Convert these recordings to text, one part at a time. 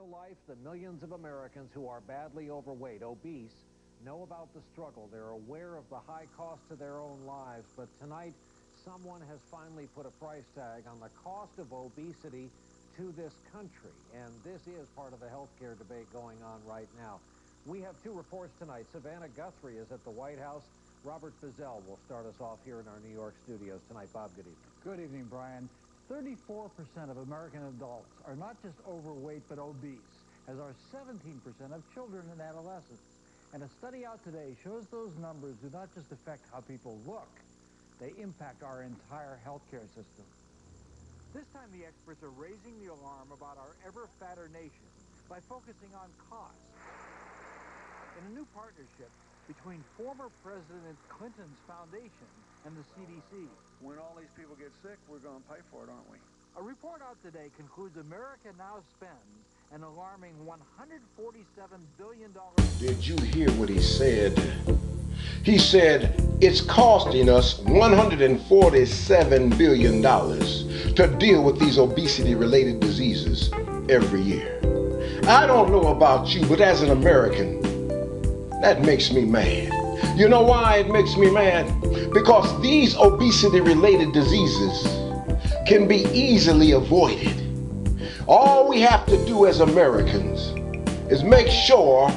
real life, the millions of Americans who are badly overweight, obese, know about the struggle. They're aware of the high cost to their own lives. But tonight, someone has finally put a price tag on the cost of obesity to this country. And this is part of the healthcare debate going on right now. We have two reports tonight. Savannah Guthrie is at the White House. Robert Fizell will start us off here in our New York studios tonight. Bob, good evening. Good evening, Brian. 34% of American adults are not just overweight, but obese, as are 17% of children and adolescents. And a study out today shows those numbers do not just affect how people look, they impact our entire healthcare system. This time, the experts are raising the alarm about our ever fatter nation by focusing on cost. In a new partnership between former President Clinton's foundation and the CDC. When all these people get sick, we're going to pay for it, aren't we? A report out today concludes America now spends an alarming $147 billion. Did you hear what he said? He said it's costing us $147 billion to deal with these obesity-related diseases every year. I don't know about you, but as an American, that makes me mad. You know why it makes me mad? Because these obesity-related diseases can be easily avoided. All we have to do as Americans is make sure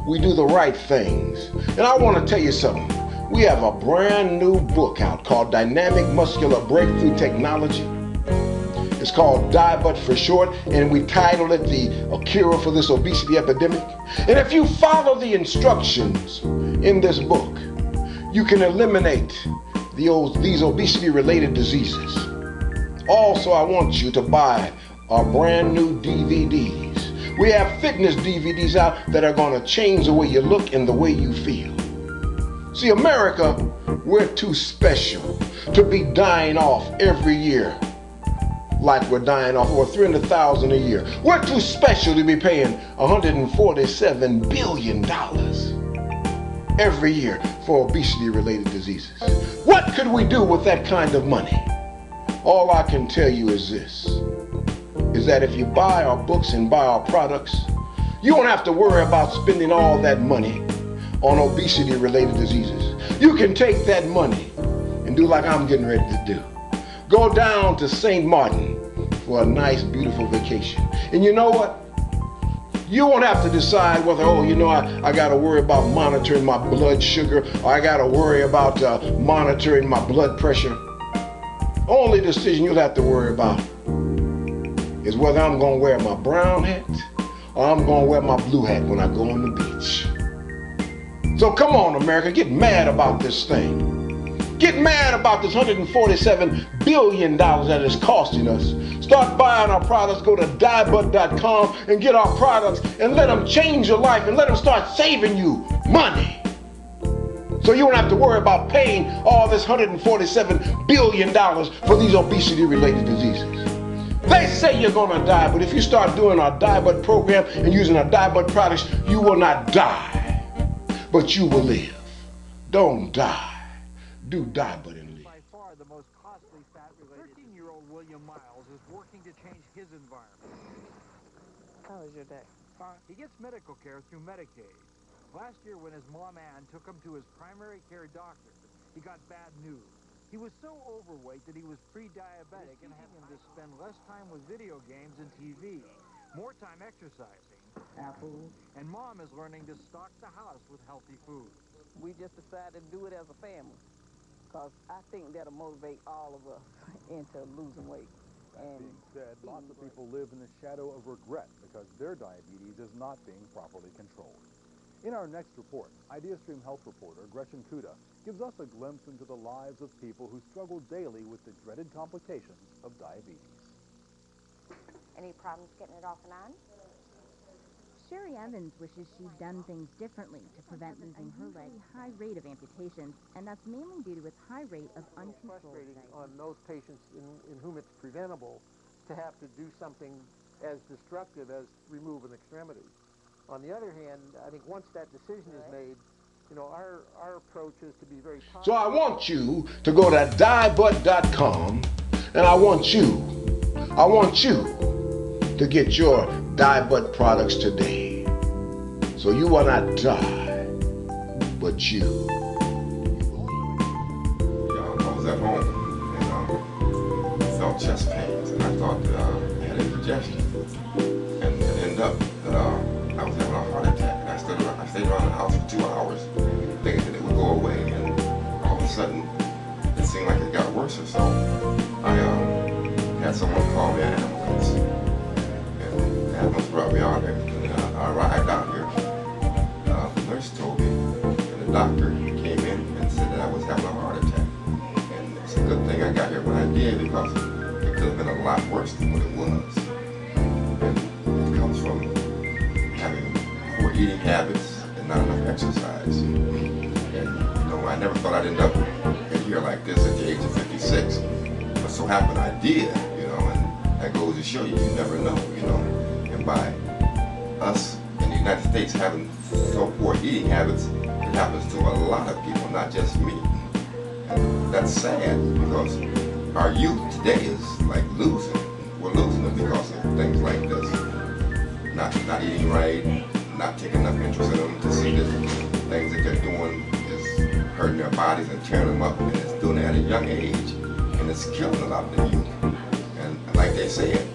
we do the right things. And I want to tell you something. We have a brand new book out called Dynamic Muscular Breakthrough Technology. It's called Dybutt'S for short, and we titled it A Cure for this Obesity Epidemic. And if you follow the instructions in this book, you can eliminate these obesity-related diseases. Also, I want you to buy our brand new DVDs. We have fitness DVDs out that are going to change the way you look and the way you feel. See, America, we're too special to be dying off every year like we're dying off, or 300,000 a year. We're too special to be paying $147 billion every year for obesity-related diseases. What could we do with that kind of money? All I can tell you is this, is that if you buy our books and buy our products, you won't have to worry about spending all that money on obesity-related diseases. You can take that money and do like I'm getting ready to do. Go down to St. Martin for a nice, beautiful vacation. And you know what? You won't have to decide whether, I got to worry about monitoring my blood sugar, or I got to worry about monitoring my blood pressure. Only decision you'll have to worry about is whether I'm going to wear my brown hat or I'm going to wear my blue hat when I go on the beach. So come on, America, get mad about this thing. Get mad about this $147 billion that it's costing us. Start buying our products. Go to Dybutt'S.com and get our products and let them change your life and let them start saving you money. So you don't have to worry about paying all this $147 billion for these obesity-related diseases. They say you're going to die, but if you start doing our Dybutt'S program and using our Dybutt'S products, you will not die, but you will live. Don't die. Do Dybutt'S and live. By far the most costly fat-related. 13-year-old William Miles is working to change his environment. How was your day? He gets medical care through Medicaid. Last year, when his mom Ann took him to his primary care doctor, he got bad news. He was so overweight that he was pre-diabetic and had him to spend less time with video games and TV, more time exercising. Apples. And Mom is learning to stock the house with healthy food. We just decided to do it as a family, because I think that'll motivate all of us into losing weight. That being said, lots of people live in the shadow of regret because their diabetes is not being properly controlled. In our next report, IdeaStream health reporter Gretchen Kuda gives us a glimpse into the lives of people who struggle daily with the dreaded complications of diabetes. Any problems getting it off and on? Sherry Evans wishes she'd done things differently to prevent losing her leg. High rate of amputations, and that's mainly due to its high rate of uncontrolled diabetes. On those patients in whom it's preventable to have to do something as destructive as remove an extremity. On the other hand, I think once that decision is made, our approach is to be very positive. So I want you to go to Dybutt'S.com, and I want you to get your Dybutt's products today. So you will not die, but you. I was at home and felt chest pains, and I thought that I had indigestion. And it ended up that I was having a heart attack. And I stayed around the house for 2 hours thinking that it would go away, and all of a sudden it seemed like it got worse or so. I had someone call me an ambulance, and the ambulance brought me out here. And I arrived out here. The nurse told me, and the doctor came in and said that I was having a heart attack. And it's a good thing I got here when I did, because it could have been a lot worse than what it was. And it comes from having poor eating habits and not enough exercise. And I never thought I'd end up in here like this at the age of 56. But so happened I did, and that goes to show you, you never know, And by us in the United States having so poor eating habits, it happens to a lot of people, not just me. And that's sad, because our youth today is like losing. We're losing them because of things like this. Not eating right, not taking enough interest in them to see that things that they're doing is hurting their bodies and tearing them up, and it's doing it at a young age, and it's killing a lot of the youth. And like they said,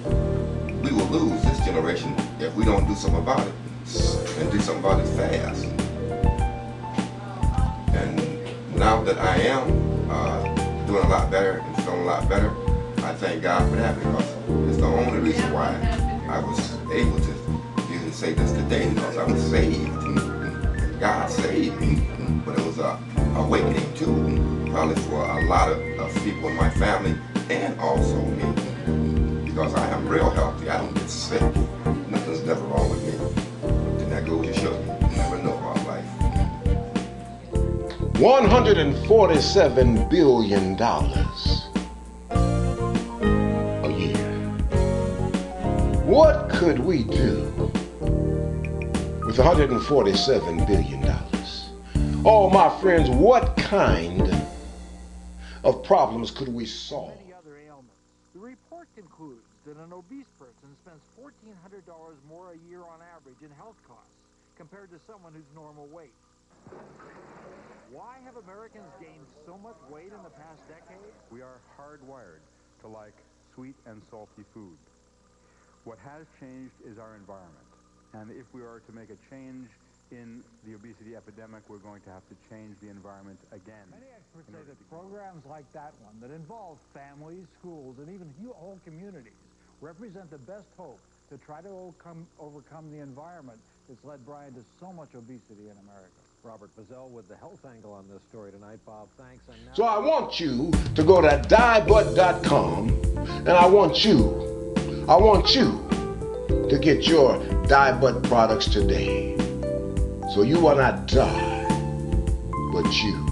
we will lose this generation if we don't do something about it, and do something about it fast. And now that I am doing a lot better and feeling a lot better, I thank God for that, because it's the only reason why I was able to even say this today, because I was saved. God saved me, but it was an awakening too, probably for a lot of people in my family and also me, because I am real healthy. I don't get sick. Nothing's never wrong with me. And that goes to show you never know about life. $147 billion a year. What could we do with $147 billion? Oh, my friends, what kind of problems could we solve? Many other ailments. The report concludes that an obese person spends $1,400 more a year on average in health costs compared to someone who's normal weight. Why have Americans gained so much weight in the past decade? We are hardwired to like sweet and salty food. What has changed is our environment. And if we are to make a change in the obesity epidemic, we're going to have to change the environment again. Many experts say that programs like that one, that involve families, schools, and even whole communities, represent the best hope to try to overcome the environment that's led, Brian, to so much obesity in America. Robert Bazell with the health angle on this story tonight. Bob, thanks. And now... So I want you to go to Dybutt'S.com, and I want you to get your Dybutt'S products today. So you will not die, but you.